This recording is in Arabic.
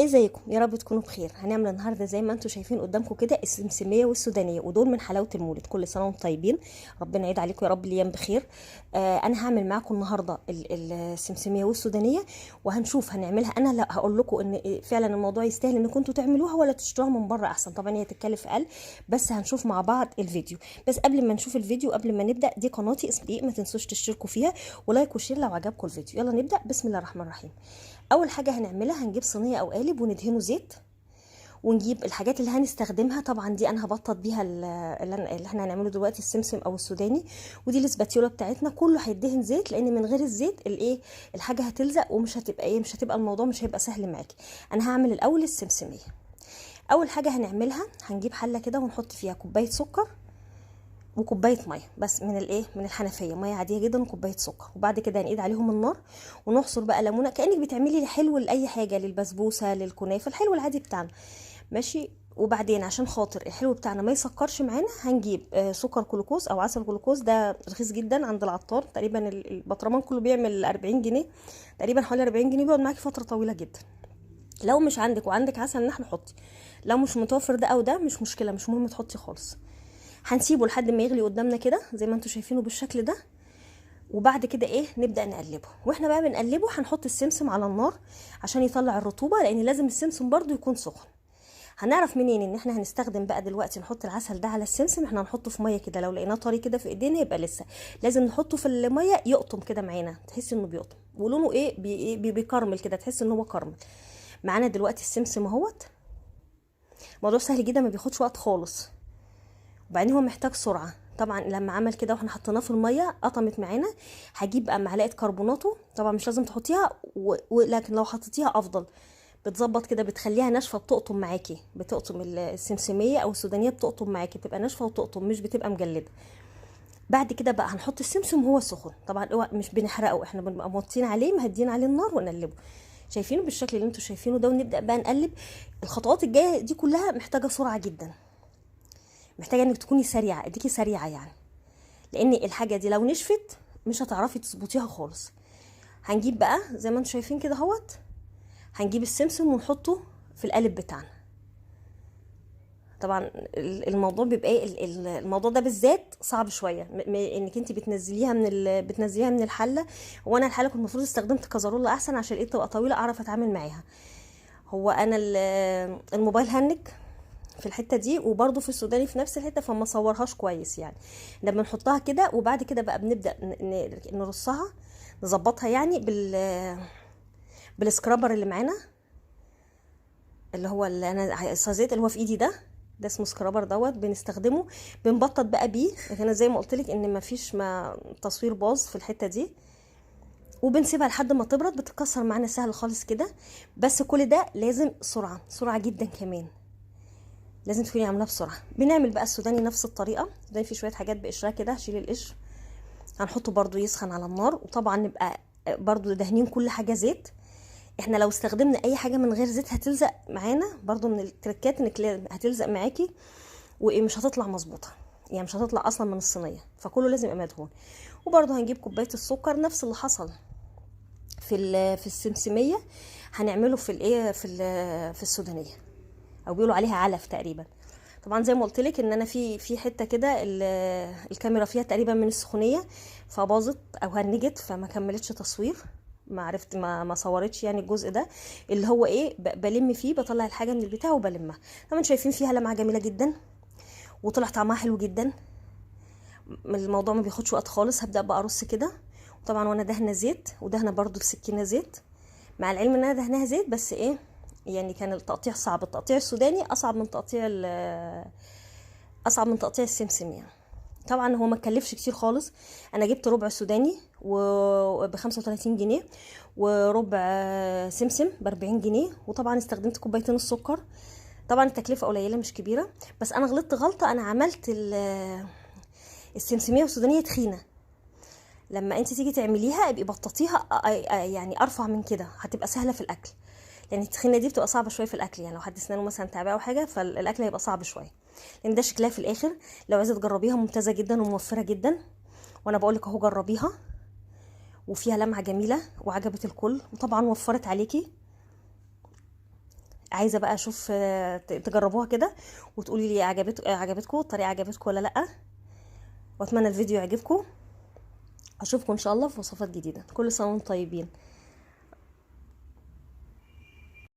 ازيكم؟ يا رب تكونوا بخير. هنعمل النهارده زي ما انتم شايفين قدامكم كده السمسميه والسودانيه، ودول من حلاوه المولد. كل سنه وانتم طيبين، ربنا يعيد عليكم يا رب الايام بخير. انا هعمل معاكم النهارده السمسميه والسودانيه، وهنشوف هنعملها. انا لا هقول لكم ان فعلا الموضوع يستاهل انكم انتوا تعملوها ولا تشتروها من بره احسن. طبعا هي تتكلف اقل، بس هنشوف مع بعض الفيديو. بس قبل ما نشوف الفيديو، قبل ما نبدا، دي قناتي اسم دقيق، ما تنسوش تشتركوا فيها ولايك وشير لو عجبكم الفيديو. يلا نبدا. بسم الله الرحمن الرحيم. اول حاجه هنعملها، هنجيب صينيه او قالب وندهنه زيت، ونجيب الحاجات اللي هنستخدمها. طبعا دي انا هبطط بيها اللي احنا هنعمله دلوقتي، السمسم او السوداني. ودي الاسباتيولا بتاعتنا، كله هيدهن زيت، لان من غير الزيت الايه الحاجه هتلزق ومش هتبقى مش هتبقى الموضوع مش هيبقى سهل معاكي. انا هعمل الاول السمسميه. اول حاجه هنعملها، هنجيب حله كده ونحط فيها كوبايه سكر وكوبايه ميه، بس من الحنفيه، ميه عاديه جدا وكوبايه سكر. وبعد كده هنقيد عليهم النار ونعصر بقى ليمونه، كانك بتعملي حلو لاي حاجه، للبسبوسه، للكنافه، الحلو العادي بتاعنا. ماشي. وبعدين عشان خاطر الحلو بتاعنا ما يسكرش معانا، هنجيب سكر جلوكوز او عسل جلوكوز. ده رخيص جدا عند العطار، تقريبا البطرمان كله بيعمل 40 جنيه، تقريبا حوالي 40 جنيه، بيقعد معاكي فتره طويله جدا. لو مش عندك وعندك عسل نحل حطي، لو مش متوفر ده او ده مش مشكله، مش مهم تحطي خالص. هنسيبه لحد ما يغلي قدامنا كده زي ما انتم شايفينه بالشكل ده. وبعد كده نبدا نقلبه. واحنا بقى بنقلبه هنحط السمسم على النار عشان يطلع الرطوبه، لان لازم السمسم برضو يكون سخن. هنعرف منين ان احنا هنستخدم بقى دلوقتي نحط العسل ده على السمسم؟ احنا هنحطه في ميه كده، لو لقيناه طري كده في ايدينا يبقى لسه. لازم نحطه في الميه يقطم كده معانا، تحس انه بيقطم ولونه بيكرمل كده، تحس ان هو كرمل معانا. دلوقتي السمسم اهوت. موضوع سهل جدا، ما بياخدش وقت خالص، وبعدين هو محتاج سرعه. طبعا لما عمل كده واحنا حطيناه في الميه قطمت معانا، هجيب بقى معلقه كربوناته. طبعا مش لازم تحطيها لكن لو حطيتيها افضل، بتظبط كده، بتخليها ناشفه، بتقطم معاكي، بتقطم السمسميه او السودانيه، بتقطم معاكي، بتبقى ناشفه وتقطم، مش بتبقى مجلده. بعد كده بقى هنحط السمسم وهو سخن. طبعا هو مش بنحرقه، احنا بنبقى موطين عليه، مهدين عليه النار ونقلبه. شايفينه بالشكل اللي انتوا شايفينه ده، ونبدا بقى نقلب. الخطوات الجايه دي كلها محتاجه سرعه جدا، محتاجه انك تكوني سريعه، اديكي سريعه يعني، لان الحاجه دي لو نشفت مش هتعرفي تظبطيها خالص. هنجيب بقى زي ما انتم شايفين كده اهوت، هنجيب السمسم ونحطه في القالب بتاعنا. طبعا الموضوع بيبقى الموضوع ده بالذات صعب شويه، انك انت بتنزليها من الحله. وانا الحله كنت المفروض استخدمت كزرولة احسن، عشان تبقى طويله اعرف اتعامل معاها. هو انا الموبايل هنج في الحته دي، وبرده في السوداني في نفس الحته، فما صورهاش كويس يعني. لما نحطها كده وبعد كده بقى بنبدا نرصها، نظبطها يعني بالسكرابر اللي معانا، اللي هو اللي انا الصازيت اللي هو في ايدي ده اسمه سكرابر دوت، بنستخدمه، بنبطط بقى بيه. انا زي ما قلت لك ان ما تصوير باظ في الحته دي، وبنسيبها لحد ما تبرد، بتتكسر معانا سهل خالص كده. بس كل ده لازم سرعه جدا كمان، لازم تكوني عاملاه بسرعه. بنعمل بقى السوداني نفس الطريقه. السوداني فيه شويه حاجات بقشرها كده، هشيل القشر، هنحطه برده يسخن على النار. وطبعا نبقى برده دهنين كل حاجه زيت. احنا لو استخدمنا اي حاجه من غير زيت هتلزق معانا، برده من التركات انك هتلزق معاكي ومش هتطلع مظبوطه، يعني مش هتطلع اصلا من الصينيه، فكله لازم يبقى مدهون. وبرده هنجيب كوبايه السكر، نفس اللي حصل في السمسميه هنعمله في السودانيه، او بيقولوا عليها علف تقريبا. طبعا زي ما قلت لك ان انا في حته كده الكاميرا فيها تقريبا من السخونيه، فباظت او هنجت، فما كملتش تصوير، ما عرفت ما صورتش يعني الجزء ده اللي هو بلم فيه، بطلع الحاجه من البتاع وبلمها. طبعا شايفين فيها لمعه جميله جدا، وطلع طعمها حلو جدا. الموضوع ما بياخدش وقت خالص. هبدا بقى ارص كده، وطبعا وانا دهنه زيت، ودهنه برده بسكينه زيت، مع العلم ان انا دهناها زيت، بس يعني كان التقطيع صعب. التقطيع السوداني اصعب من تقطيع السمسم يعني. طبعا هو ما كلفش كتير خالص. انا جبت ربع سوداني ب 35 جنيه، وربع سمسم ب 40 جنيه، وطبعا استخدمت كوبايتين السكر. طبعا التكلفه قليله مش كبيره، بس انا غلطت غلطه. انا عملت السمسميه والسودانيه تخينه. لما انت تيجي تعمليها ابقي بططيها يعني ارفع من كده، هتبقى سهله في الاكل. لان التخينه دي بتبقى صعبه شويه في الاكل، يعني لو حد اسنانه مثلا تعبان او حاجه، فالاكل هيبقى صعب شويه. لان ده شكلها في الاخر. لو عايزه تجربيها ممتازه جدا وموفره جدا، وانا بقول لك اهو جربيها، وفيها لمعه جميله وعجبت الكل، وطبعا وفرت عليكي. عايزه بقى اشوف تجربوها كده وتقولي لي عجبتكم الطريقه، عجبتكم ولا لا. واتمنى الفيديو يعجبكم. اشوفكم ان شاء الله في وصفات جديده. كل سنه وانتم طيبين.